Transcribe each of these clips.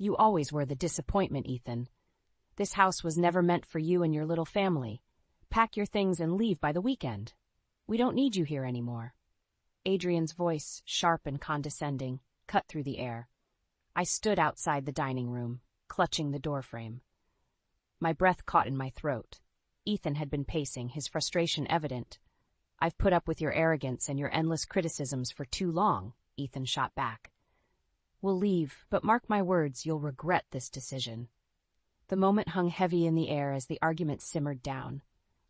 You always were the disappointment, Ethan. This house was never meant for you and your little family. Pack your things and leave by the weekend. We don't need you here anymore." Adrian's voice, sharp and condescending, cut through the air. I stood outside the dining room, clutching the doorframe. My breath caught in my throat. Ethan had been pacing, his frustration evident. "I've put up with your arrogance and your endless criticisms for too long," Ethan shot back. "We'll leave, but mark my words, you'll regret this decision." The moment hung heavy in the air as the argument simmered down.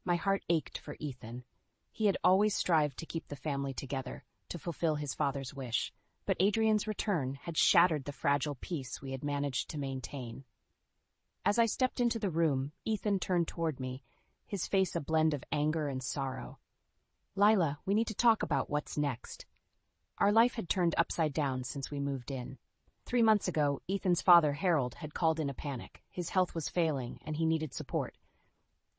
My heart ached for Ethan. He had always strived to keep the family together, to fulfill his father's wish, but Adrian's return had shattered the fragile peace we had managed to maintain. As I stepped into the room, Ethan turned toward me, his face a blend of anger and sorrow. "Lila, we need to talk about what's next." Our life had turned upside down since we moved in. 3 months ago, Ethan's father, Harold, had called in a panic. His health was failing, and he needed support.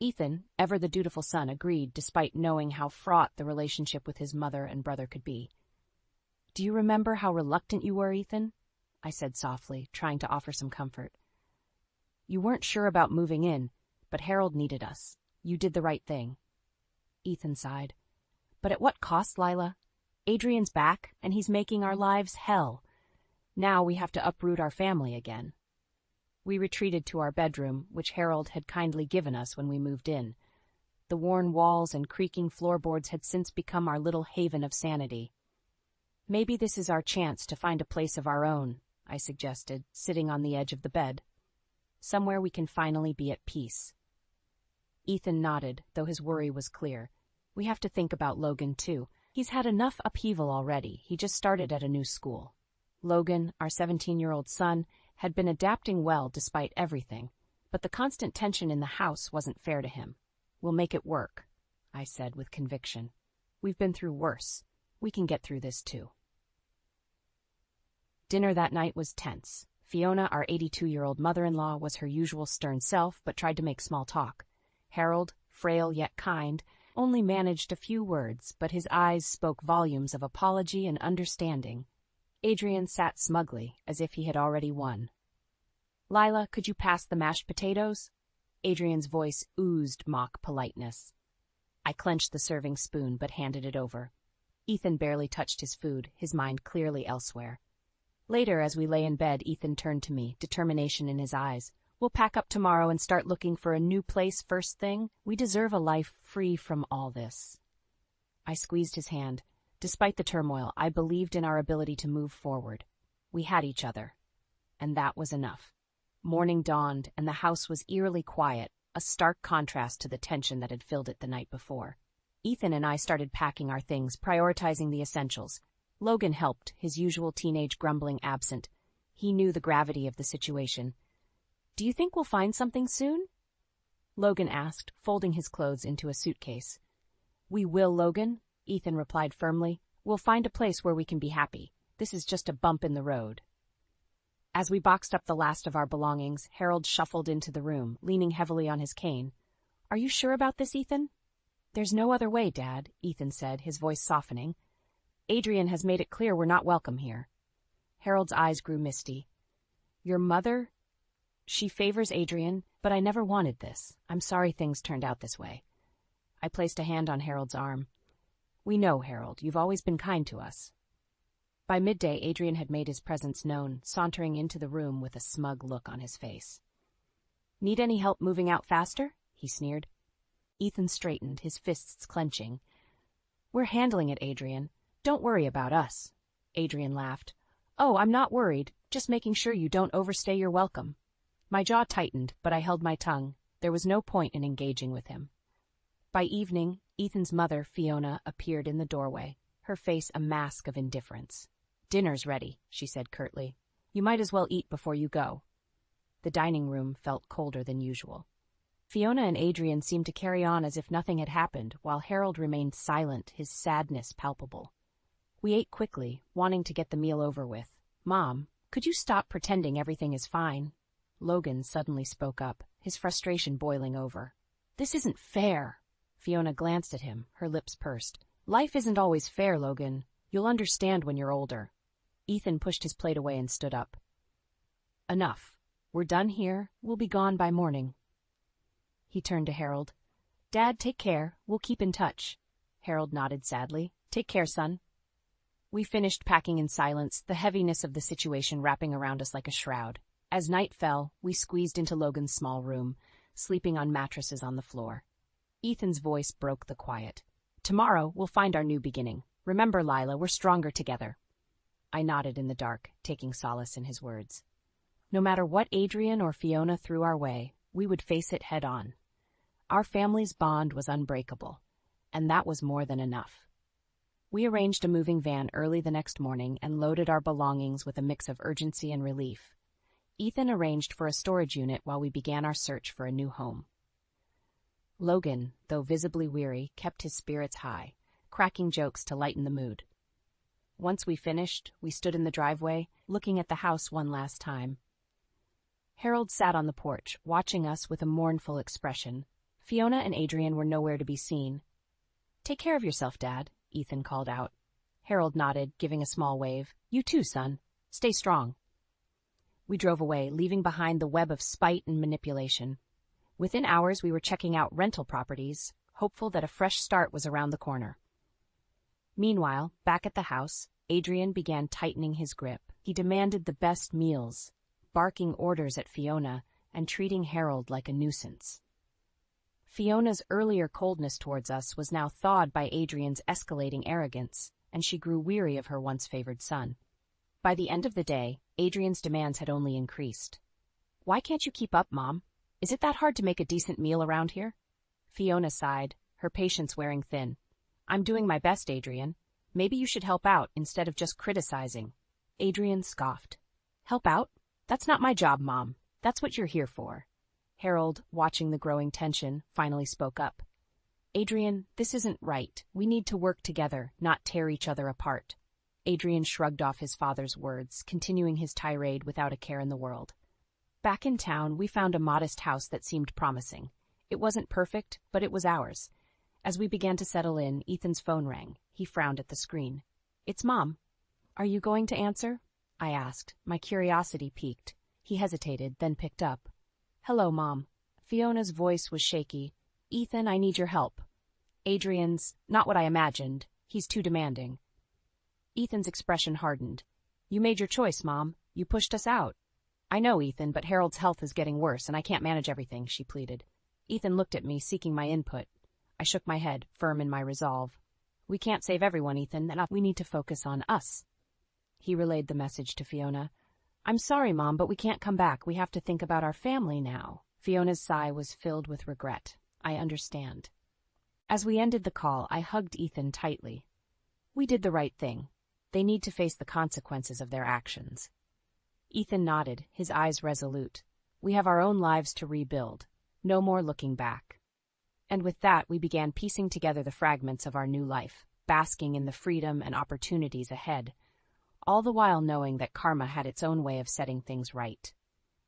Ethan, ever the dutiful son, agreed despite knowing how fraught the relationship with his mother and brother could be. "Do you remember how reluctant you were, Ethan?" I said softly, trying to offer some comfort. "You weren't sure about moving in, but Harold needed us. You did the right thing." Ethan sighed. "But at what cost, Lila? Adrian's back, and he's making our lives hell. Now we have to uproot our family again." We retreated to our bedroom, which Harold had kindly given us when we moved in. The worn walls and creaking floorboards had since become our little haven of sanity. "Maybe this is our chance to find a place of our own," I suggested, sitting on the edge of the bed. "Somewhere we can finally be at peace." Ethan nodded, though his worry was clear. "We have to think about Logan, too. He's had enough upheaval already. He just started at a new school." Logan, our 17-year-old son, had been adapting well despite everything, but the constant tension in the house wasn't fair to him. "We'll make it work," I said with conviction. "We've been through worse. We can get through this too." Dinner that night was tense. Fiona, our 82-year-old mother-in-law, was her usual stern self, but tried to make small talk. Harold, frail yet kind, only managed a few words, but his eyes spoke volumes of apology and understanding. Adrian sat smugly, as if he had already won. "Lila, could you pass the mashed potatoes?" Adrian's voice oozed mock politeness. I clenched the serving spoon, but handed it over. Ethan barely touched his food, his mind clearly elsewhere. Later, as we lay in bed, Ethan turned to me, determination in his eyes. "We'll pack up tomorrow and start looking for a new place first thing. We deserve a life free from all this." I squeezed his hand. Despite the turmoil, I believed in our ability to move forward. We had each other, and that was enough. Morning dawned, and the house was eerily quiet, a stark contrast to the tension that had filled it the night before. Ethan and I started packing our things, prioritizing the essentials. Logan helped, his usual teenage grumbling absent. He knew the gravity of the situation. "Do you think we'll find something soon?" Logan asked, folding his clothes into a suitcase. "We will, Logan," Ethan replied firmly. "We'll find a place where we can be happy. This is just a bump in the road." As we boxed up the last of our belongings, Harold shuffled into the room, leaning heavily on his cane. "Are you sure about this, Ethan?" "There's no other way, Dad," Ethan said, his voice softening. "Adrian has made it clear we're not welcome here." Harold's eyes grew misty. "Your mother? She favors Adrian, but I never wanted this. I'm sorry things turned out this way." I placed a hand on Harold's arm. "We know, Harold, you've always been kind to us." By midday, Adrian had made his presence known, sauntering into the room with a smug look on his face. "Need any help moving out faster?" he sneered. Ethan straightened, his fists clenching. "We're handling it, Adrian. Don't worry about us." Adrian laughed. "Oh, I'm not worried, just making sure you don't overstay your welcome." My jaw tightened, but I held my tongue. There was no point in engaging with him. By evening, Ethan's mother, Fiona, appeared in the doorway, her face a mask of indifference. "Dinner's ready," she said curtly. "You might as well eat before you go." The dining room felt colder than usual. Fiona and Adrian seemed to carry on as if nothing had happened, while Harold remained silent, his sadness palpable. We ate quickly, wanting to get the meal over with. "Mom, could you stop pretending everything is fine?" Logan suddenly spoke up, his frustration boiling over. "This isn't fair." Fiona glanced at him, her lips pursed. "Life isn't always fair, Logan. You'll understand when you're older." Ethan pushed his plate away and stood up. Enough. We're done here. We'll be gone by morning. He turned to Harold. Dad, take care. We'll keep in touch. Harold nodded sadly. Take care, son. We finished packing in silence, the heaviness of the situation wrapping around us like a shroud. As night fell, we squeezed into Logan's small room, sleeping on mattresses on the floor. Ethan's voice broke the quiet. Tomorrow, we'll find our new beginning. Remember, Lila, we're stronger together. I nodded in the dark, taking solace in his words. No matter what Adrian or Fiona threw our way, we would face it head on. Our family's bond was unbreakable, and that was more than enough. We arranged a moving van early the next morning and loaded our belongings with a mix of urgency and relief. Ethan arranged for a storage unit while we began our search for a new home. Logan, though visibly weary, kept his spirits high, cracking jokes to lighten the mood. Once we finished, we stood in the driveway, looking at the house one last time. Harold sat on the porch, watching us with a mournful expression. Fiona and Adrian were nowhere to be seen. Take care of yourself, Dad, Ethan called out. Harold nodded, giving a small wave. You too, son. Stay strong. We drove away, leaving behind the web of spite and manipulation. Within hours, we were checking out rental properties, hopeful that a fresh start was around the corner. Meanwhile, back at the house, Adrian began tightening his grip. He demanded the best meals, barking orders at Fiona, and treating Harold like a nuisance. Fiona's earlier coldness towards us was now thawed by Adrian's escalating arrogance, and she grew weary of her once favored son. By the end of the day, Adrian's demands had only increased. Why can't you keep up, Mom? Is it that hard to make a decent meal around here? Fiona sighed, her patience wearing thin. I'm doing my best, Adrian. Maybe you should help out instead of just criticizing. Adrian scoffed. Help out? That's not my job, Mom. That's what you're here for. Harold, watching the growing tension, finally spoke up. Adrian, this isn't right. We need to work together, not tear each other apart. Adrian shrugged off his father's words, continuing his tirade without a care in the world. Back in town, we found a modest house that seemed promising. It wasn't perfect, but it was ours. As we began to settle in, Ethan's phone rang. He frowned at the screen. It's Mom. Are you going to answer? I asked, my curiosity piqued. He hesitated, then picked up. Hello, Mom. Fiona's voice was shaky. Ethan, I need your help. Adrian's, not what I imagined. He's too demanding. Ethan's expression hardened. You made your choice, Mom. You pushed us out. I know, Ethan, but Harold's health is getting worse, and I can't manage everything, she pleaded. Ethan looked at me, seeking my input. I shook my head, firm in my resolve. We can't save everyone, Ethan, and we need to focus on us. He relayed the message to Fiona. I'm sorry, Mom, but we can't come back. We have to think about our family now. Fiona's sigh was filled with regret. I understand. As we ended the call, I hugged Ethan tightly. We did the right thing. They need to face the consequences of their actions. Ethan nodded, his eyes resolute. We have our own lives to rebuild. No more looking back. And with that, we began piecing together the fragments of our new life, basking in the freedom and opportunities ahead, all the while knowing that karma had its own way of setting things right.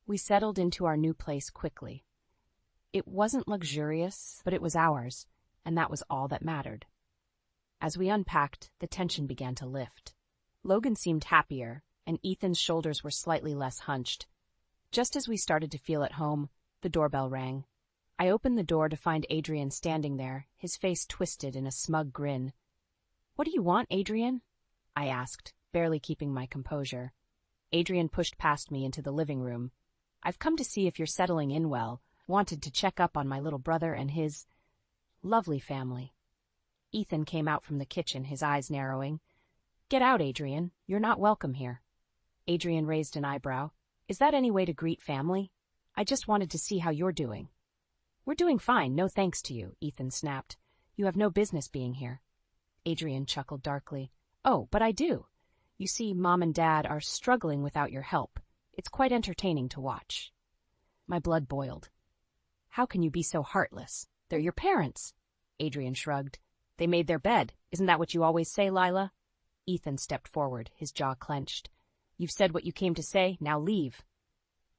We settled into our new place quickly. It wasn't luxurious, but it was ours, and that was all that mattered. As we unpacked, the tension began to lift. Logan seemed happier, and Ethan's shoulders were slightly less hunched. Just as we started to feel at home, the doorbell rang. I opened the door to find Adrian standing there, his face twisted in a smug grin. What do you want, Adrian? I asked, barely keeping my composure. Adrian pushed past me into the living room. I've come to see if you're settling in well. Wanted to check up on my little brother and his lovely family. Ethan came out from the kitchen, his eyes narrowing. Get out, Adrian. You're not welcome here. Adrian raised an eyebrow. Is that any way to greet family? I just wanted to see how you're doing. We're doing fine, no thanks to you, Ethan snapped. You have no business being here. Adrian chuckled darkly. Oh, but I do. You see, Mom and Dad are struggling without your help. It's quite entertaining to watch. My blood boiled. How can you be so heartless? They're your parents. Adrian shrugged. They made their bed. Isn't that what you always say, Lila? Ethan stepped forward, his jaw clenched. You've said what you came to say, now leave.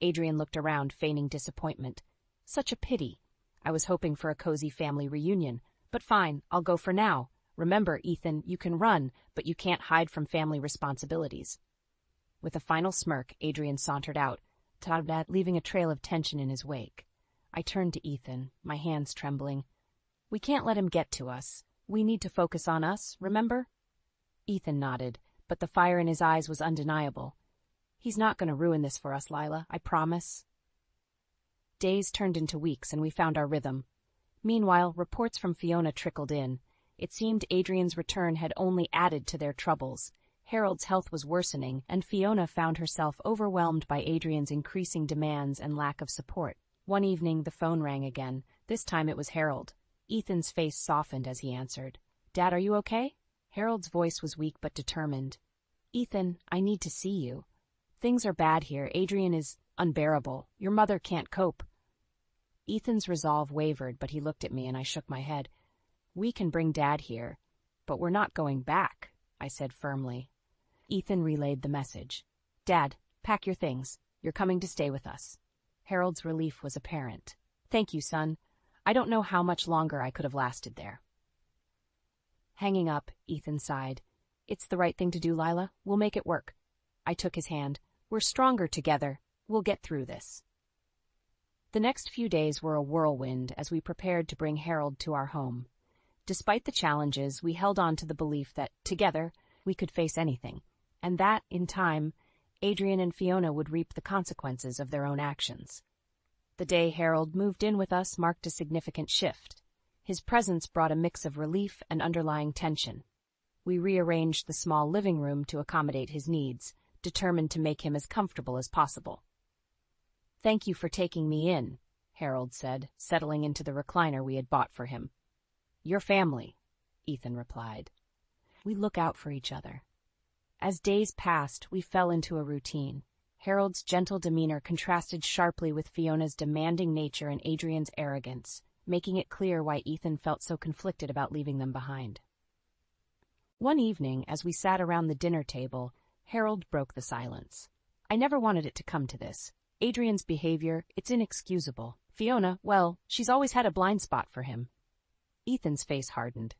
Adrian looked around, feigning disappointment. Such a pity. I was hoping for a cozy family reunion. But fine, I'll go for now. Remember, Ethan, you can run, but you can't hide from family responsibilities. With a final smirk, Adrian sauntered out. Dad, leaving a trail of tension in his wake. I turned to Ethan, my hands trembling. We can't let him get to us. We need to focus on us, remember? Ethan nodded, but the fire in his eyes was undeniable. He's not going to ruin this for us, Lila, I promise. Days turned into weeks and we found our rhythm. Meanwhile, reports from Fiona trickled in. It seemed Adrian's return had only added to their troubles. Harold's health was worsening, and Fiona found herself overwhelmed by Adrian's increasing demands and lack of support. One evening, the phone rang again. This time it was Harold. Ethan's face softened as he answered. Dad, are you okay? Harold's voice was weak but determined. Ethan, I need to see you. Things are bad here. Adrian is unbearable. Your mother can't cope. Ethan's resolve wavered, but he looked at me and I shook my head. We can bring Dad here, but we're not going back, I said firmly. Ethan relayed the message. Dad, pack your things. You're coming to stay with us. Harold's relief was apparent. Thank you, son. I don't know how much longer I could have lasted there. Hanging up, Ethan sighed. It's the right thing to do, Lila. We'll make it work. I took his hand. We're stronger together. We'll get through this. The next few days were a whirlwind as we prepared to bring Harold to our home. Despite the challenges, we held on to the belief that, together, we could face anything, and that, in time, Adrian and Fiona would reap the consequences of their own actions. The day Harold moved in with us marked a significant shift. His presence brought a mix of relief and underlying tension. We rearranged the small living room to accommodate his needs, determined to make him as comfortable as possible. Thank you for taking me in, Harold said, settling into the recliner we had bought for him. Your family, Ethan replied. We look out for each other. As days passed, we fell into a routine. Harold's gentle demeanor contrasted sharply with Fiona's demanding nature and Adrian's arrogance, making it clear why Ethan felt so conflicted about leaving them behind. One evening, as we sat around the dinner table, Harold broke the silence. I never wanted it to come to this. Adrian's behavior, it's inexcusable. Fiona, well, she's always had a blind spot for him. Ethan's face hardened.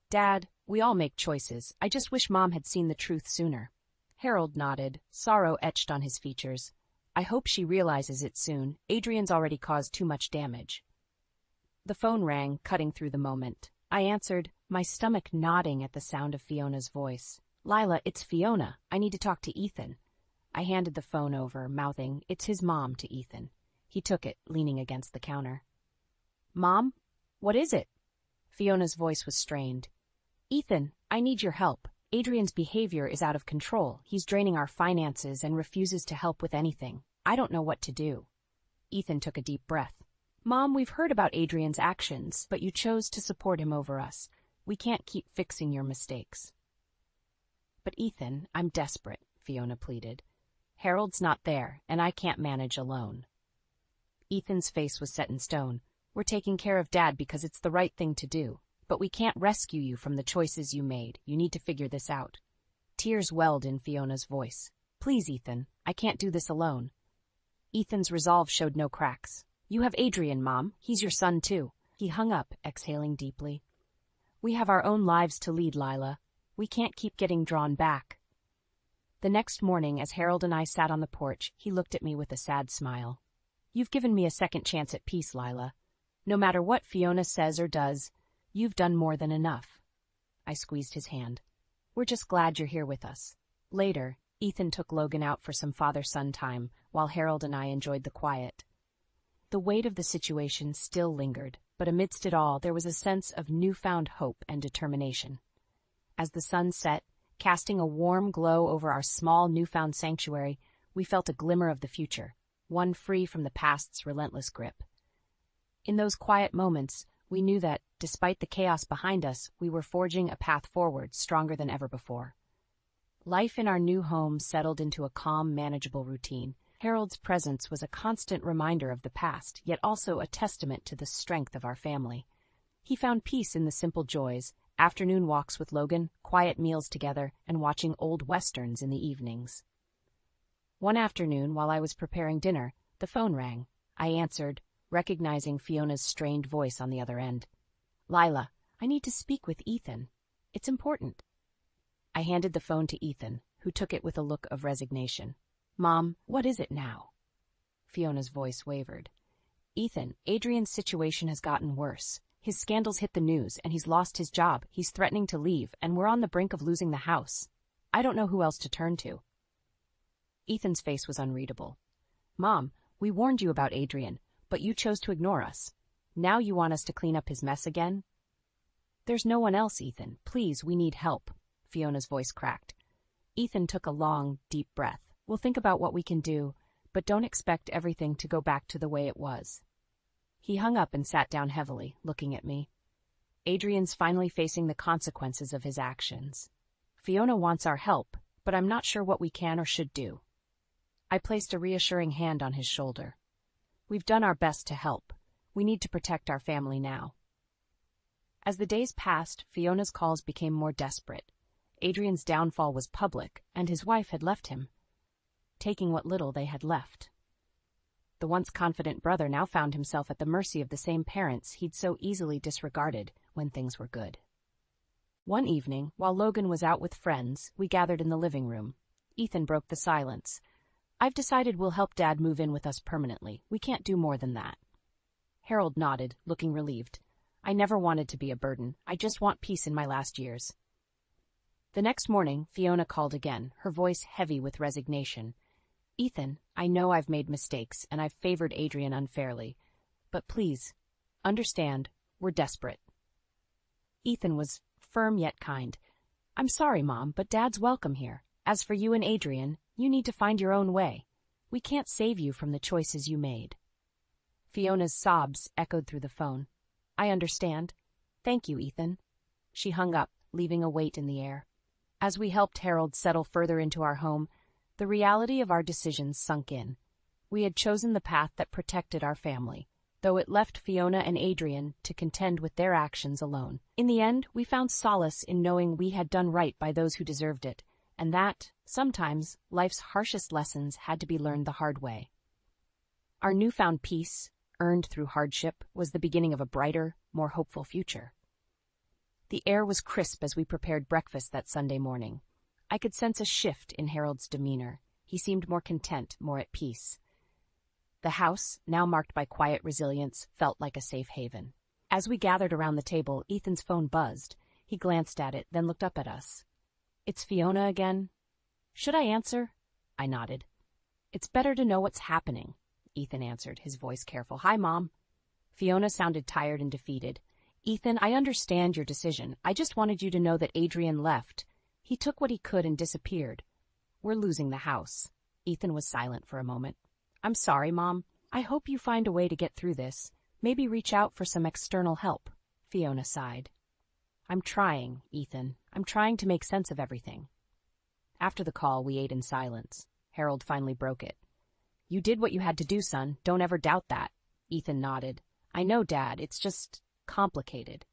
Dad, we all make choices. I just wish Mom had seen the truth sooner. Harold nodded, sorrow etched on his features. I hope she realizes it soon. Adrian's already caused too much damage. The phone rang, cutting through the moment. I answered, my stomach nodding at the sound of Fiona's voice. Lila, it's Fiona. I need to talk to Ethan. I handed the phone over, mouthing, it's his mom, to Ethan. He took it, leaning against the counter. Mom? What is it? Fiona's voice was strained. Ethan, I need your help. Adrian's behavior is out of control. He's draining our finances and refuses to help with anything. I don't know what to do. Ethan took a deep breath. Mom, we've heard about Adrian's actions, but you chose to support him over us. We can't keep fixing your mistakes. But Ethan, I'm desperate, Fiona pleaded. Harold's not there, and I can't manage alone. Ethan's face was set in stone. We're taking care of Dad because it's the right thing to do. But we can't rescue you from the choices you made. You need to figure this out. Tears welled in Fiona's voice. Please, Ethan, I can't do this alone. Ethan's resolve showed no cracks. You have Adrian, Mom. He's your son, too. He hung up, exhaling deeply. We have our own lives to lead, Lila. We can't keep getting drawn back. The next morning, as Harold and I sat on the porch, he looked at me with a sad smile. You've given me a second chance at peace, Lila. No matter what Fiona says or does, you've done more than enough. I squeezed his hand. We're just glad you're here with us. Later, Ethan took Logan out for some father-son time, while Harold and I enjoyed the quiet. The weight of the situation still lingered, but amidst it all, there was a sense of newfound hope and determination. As the sun set, casting a warm glow over our small newfound sanctuary, we felt a glimmer of the future, one free from the past's relentless grip. In those quiet moments, we knew that, despite the chaos behind us, we were forging a path forward stronger than ever before. Life in our new home settled into a calm, manageable routine. Harold's presence was a constant reminder of the past, yet also a testament to the strength of our family. He found peace in the simple joys, afternoon walks with Logan, quiet meals together, and watching old westerns in the evenings. One afternoon, while I was preparing dinner, the phone rang. I answered, recognizing Fiona's strained voice on the other end. Lila, I need to speak with Ethan. It's important. I handed the phone to Ethan, who took it with a look of resignation. Mom, what is it now? Fiona's voice wavered. Ethan, Adrian's situation has gotten worse. His scandals hit the news, and he's lost his job. He's threatening to leave, and we're on the brink of losing the house. I don't know who else to turn to. Ethan's face was unreadable. Mom, we warned you about Adrian, but you chose to ignore us. Now you want us to clean up his mess again? There's no one else, Ethan. Please, we need help. Fiona's voice cracked. Ethan took a long, deep breath. We'll think about what we can do, but don't expect everything to go back to the way it was. He hung up and sat down heavily, looking at me. Adrian's finally facing the consequences of his actions. Fiona wants our help, but I'm not sure what we can or should do. I placed a reassuring hand on his shoulder. We've done our best to help. We need to protect our family now. As the days passed, Fiona's calls became more desperate. Adrian's downfall was public, and his wife had left him, taking what little they had left. The once confident brother now found himself at the mercy of the same parents he'd so easily disregarded when things were good. One evening, while Logan was out with friends, we gathered in the living room. Ethan broke the silence. I've decided we'll help Dad move in with us permanently. We can't do more than that. Harold nodded, looking relieved. I never wanted to be a burden. I just want peace in my last years. The next morning, Fiona called again, her voice heavy with resignation. Ethan, I know I've made mistakes and I've favored Adrian unfairly, but please, understand, we're desperate. Ethan was firm yet kind. I'm sorry, Mom, but Dad's welcome here. As for you and Adrian, you need to find your own way. We can't save you from the choices you made. Fiona's sobs echoed through the phone. I understand. Thank you, Ethan. She hung up, leaving a weight in the air. As we helped Harold settle further into our home, the reality of our decisions sunk in. We had chosen the path that protected our family, though it left Fiona and Adrian to contend with their actions alone. In the end, we found solace in knowing we had done right by those who deserved it, and that, sometimes, life's harshest lessons had to be learned the hard way. Our newfound peace, earned through hardship, was the beginning of a brighter, more hopeful future. The air was crisp as we prepared breakfast that Sunday morning. I could sense a shift in Harold's demeanor. He seemed more content, more at peace. The house, now marked by quiet resilience, felt like a safe haven. As we gathered around the table, Ethan's phone buzzed. He glanced at it, then looked up at us. It's Fiona again. Should I answer? I nodded. It's better to know what's happening, Ethan answered, his voice careful. Hi, Mom. Fiona sounded tired and defeated. Ethan, I understand your decision. I just wanted you to know that Adrian left. He took what he could and disappeared. We're losing the house. Ethan was silent for a moment. I'm sorry, Mom. I hope you find a way to get through this. Maybe reach out for some external help. Fiona sighed. I'm trying, Ethan. I'm trying to make sense of everything. After the call, we ate in silence. Harold finally broke it. You did what you had to do, son. Don't ever doubt that. Ethan nodded. I know, Dad. It's just complicated.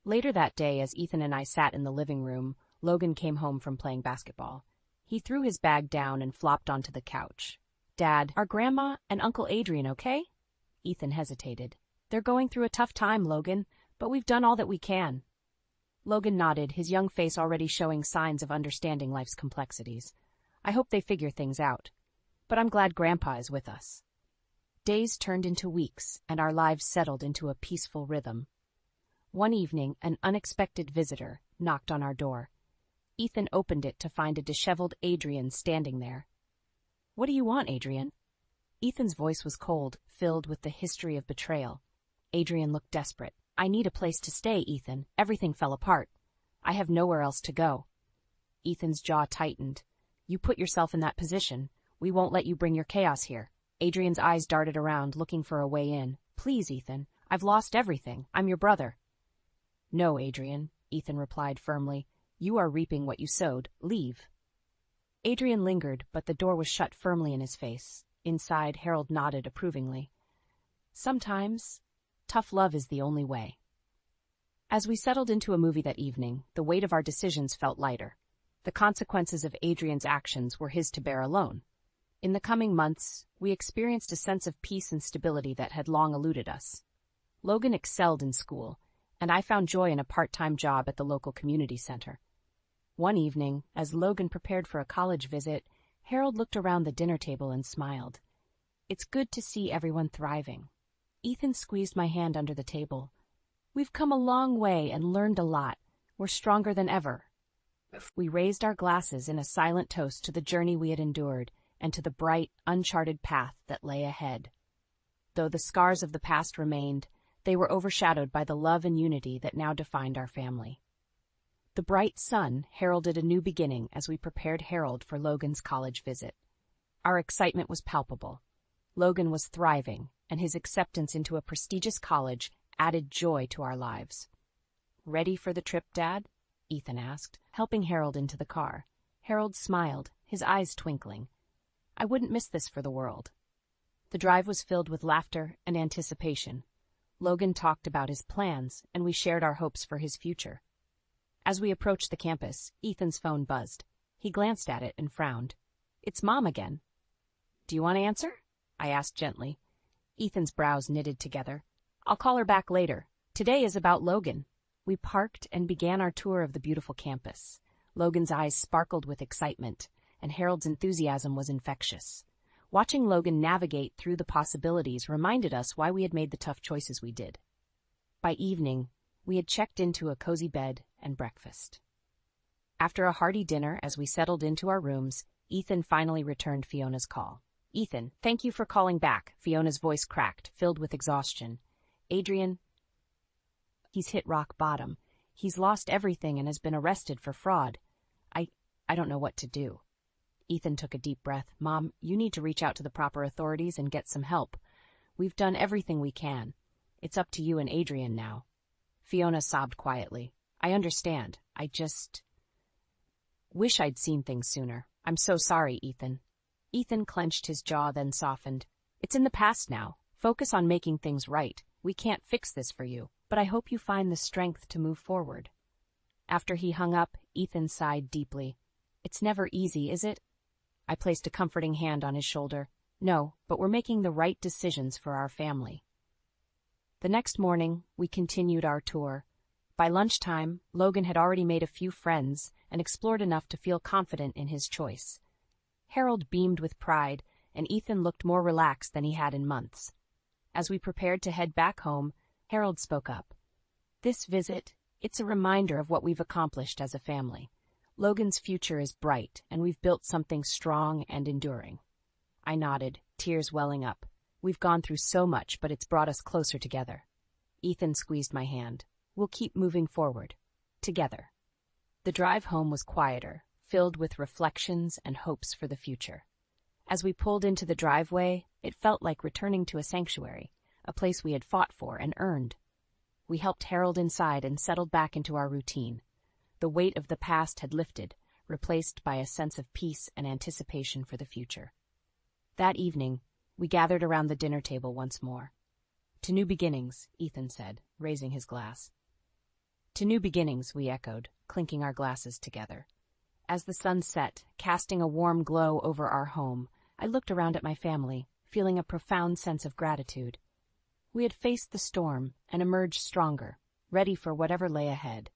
Later that day, as Ethan and I sat in the living room, Logan came home from playing basketball. He threw his bag down and flopped onto the couch. Dad, are Grandma and Uncle Adrian okay? Ethan hesitated. They're going through a tough time, Logan, but we've done all that we can. Logan nodded, his young face already showing signs of understanding life's complexities. I hope they figure things out. But I'm glad Grandpa is with us. Days turned into weeks, and our lives settled into a peaceful rhythm. One evening, an unexpected visitor knocked on our door. Ethan opened it to find a disheveled Adrian standing there. What do you want, Adrian? Ethan's voice was cold, filled with the history of betrayal. Adrian looked desperate. I need a place to stay, Ethan. Everything fell apart. I have nowhere else to go. Ethan's jaw tightened. You put yourself in that position. We won't let you bring your chaos here. Adrian's eyes darted around, looking for a way in. Please, Ethan. I've lost everything. I'm your brother. No, Adrian, Ethan replied firmly. You are reaping what you sowed. Leave. Adrian lingered, but the door was shut firmly in his face. Inside, Harold nodded approvingly. Sometimes, tough love is the only way. As we settled into a movie that evening, the weight of our decisions felt lighter. The consequences of Adrian's actions were his to bear alone. In the coming months, we experienced a sense of peace and stability that had long eluded us. Logan excelled in school, and I found joy in a part-time job at the local community center. One evening, as Logan prepared for a college visit, Harold looked around the dinner table and smiled. It's good to see everyone thriving. Ethan squeezed my hand under the table. We've come a long way and learned a lot. We're stronger than ever. We raised our glasses in a silent toast to the journey we had endured and to the bright, uncharted path that lay ahead. Though the scars of the past remained, they were overshadowed by the love and unity that now defined our family. The bright sun heralded a new beginning as we prepared Harold for Logan's college visit. Our excitement was palpable. Logan was thriving, and his acceptance into a prestigious college added joy to our lives. "Ready for the trip, Dad?" Ethan asked, helping Harold into the car. Harold smiled, his eyes twinkling. I wouldn't miss this for the world. The drive was filled with laughter and anticipation. Logan talked about his plans, and we shared our hopes for his future. As we approached the campus, Ethan's phone buzzed. He glanced at it and frowned. "It's Mom again." "Do you want to answer?" I asked gently. Ethan's brows knitted together. "I'll call her back later. Today is about Logan." We parked and began our tour of the beautiful campus. Logan's eyes sparkled with excitement, and Harold's enthusiasm was infectious. Watching Logan navigate through the possibilities reminded us why we had made the tough choices we did. By evening, we had checked into a cozy bed and breakfast. After a hearty dinner, as we settled into our rooms, Ethan finally returned Fiona's call. "Ethan, thank you for calling back," Fiona's voice cracked, filled with exhaustion. "Adrian, he's hit rock bottom. He's lost everything and has been arrested for fraud. I don't know what to do." Ethan took a deep breath. "Mom, you need to reach out to the proper authorities and get some help. We've done everything we can. It's up to you and Adrian now." Fiona sobbed quietly. "I understand. I just wish I'd seen things sooner. I'm so sorry, Ethan." Ethan clenched his jaw, then softened. "It's in the past now. Focus on making things right. We can't fix this for you, but I hope you find the strength to move forward." After he hung up, Ethan sighed deeply. "It's never easy, is it?" I placed a comforting hand on his shoulder. "No, but we're making the right decisions for our family." The next morning, we continued our tour. By lunchtime, Logan had already made a few friends and explored enough to feel confident in his choice. Harold beamed with pride, and Ethan looked more relaxed than he had in months. As we prepared to head back home, Harold spoke up. "This visit, it's a reminder of what we've accomplished as a family. Logan's future is bright, and we've built something strong and enduring." I nodded, tears welling up. "We've gone through so much, but it's brought us closer together." Ethan squeezed my hand. "We'll keep moving forward. Together." The drive home was quieter, filled with reflections and hopes for the future. As we pulled into the driveway, it felt like returning to a sanctuary, a place we had fought for and earned. We helped Harold inside and settled back into our routine. The weight of the past had lifted, replaced by a sense of peace and anticipation for the future. That evening, we gathered around the dinner table once more. "To new beginnings," Ethan said, raising his glass. "To new beginnings," we echoed, clinking our glasses together. As the sun set, casting a warm glow over our home, I looked around at my family, feeling a profound sense of gratitude. We had faced the storm and emerged stronger, ready for whatever lay ahead.